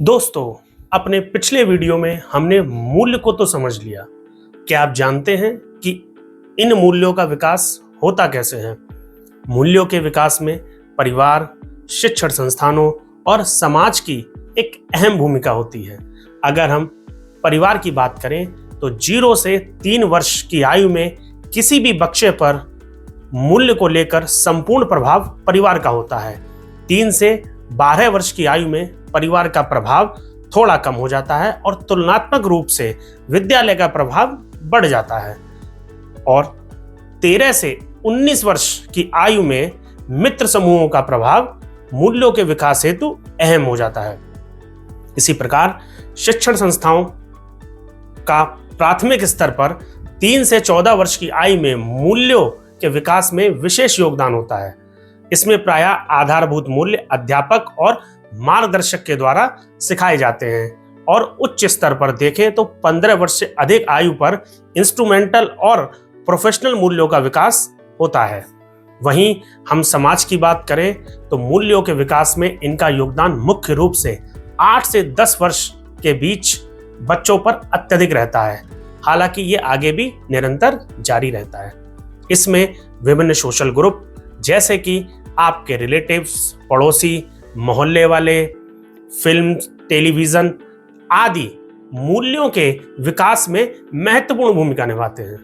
दोस्तों, अपने पिछले वीडियो में हमने मूल्य को तो समझ लिया। क्या आप जानते हैं कि इन मूल्यों का विकास होता कैसे है? मूल्यों के विकास में परिवार, शिक्षण संस्थानों और समाज की एक अहम भूमिका होती है। अगर हम परिवार की बात करें तो 0 से 3 वर्ष की आयु में किसी भी बच्चे पर मूल्य को लेकर संपूर्ण प्रभाव परिवार का होता है। 3 से 12 वर्ष की आयु में परिवार का प्रभाव थोड़ा कम हो जाता है और तुलनात्मक रूप से विद्यालय का प्रभाव बढ़ जाता है। और 13 से 19 वर्ष की आयु में मित्र समूहों का प्रभाव मूल्यों के विकास हेतु अहम हो जाता है। इसी प्रकार शिक्षण संस्थाओं का प्राथमिक स्तर पर 3 से 14 वर्ष की आयु में मूल्यों के विकास में विशेष योगदान होता है। इसमें प्रायः आधारभूत मूल्य अध्यापक और मार्गदर्शक के द्वारा सिखाए जाते हैं और उच्च स्तर पर देखें तो 15 वर्ष से अधिक आयु पर इंस्ट्रूमेंटल और प्रोफेशनल मूल्यों का विकास होता है। वहीं हम समाज की बात करें तो मूल्यों के विकास में इनका योगदान मुख्य रूप से 8 से 10 वर्ष के बीच बच्चों पर अत्यधिक रहता है। हालांकि ये आगे भी निरंतर जारी रहता है। इसमें विभिन्न सोशल ग्रुप जैसे कि आपके रिलेटिव्स, पड़ोसी, मोहल्ले वाले, फिल्म, टेलीविजन आदि मूल्यों के विकास में महत्वपूर्ण भूमिका निभाते हैं।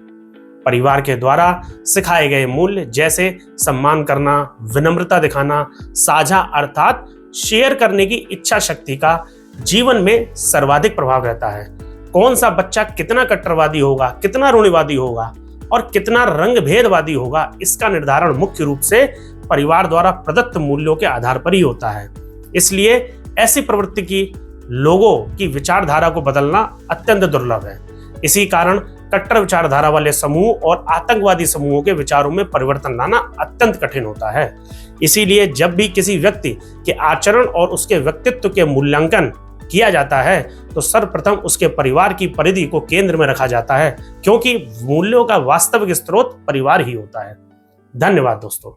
परिवार के द्वारा सिखाए गए मूल्य जैसे सम्मान करना, विनम्रता दिखाना, साझा अर्थात शेयर करने की इच्छा शक्ति का जीवन में सर्वाधिक प्रभाव रहता है। कौन सा बच्चा कितना कट्टरवादी होगा, कितना रूढ़िवादी होगा और कितना रंग भेदवादी होगा, इसका निर्धारण मुख्य रूप से परिवार द्वारा प्रदत्त मूल्यों के आधार पर ही होता है। इसलिए ऐसी प्रवृत्ति की लोगों की विचारधारा को बदलना अत्यंत दुर्लभ है। इसी कारण कट्टर विचारधारा वाले समूह और आतंकवादी समूहों के विचारों में परिवर्तन लाना अत्यंत कठिन होता है। इसीलिए जब भी किसी व्यक्ति के आचरण और उसके व्यक्तित्व के मूल्यांकन किया जाता है तो सर्वप्रथम उसके परिवार की परिधि को केंद्र में रखा जाता है, क्योंकि मूल्यों का वास्तविक स्रोत परिवार ही होता है। धन्यवाद दोस्तों।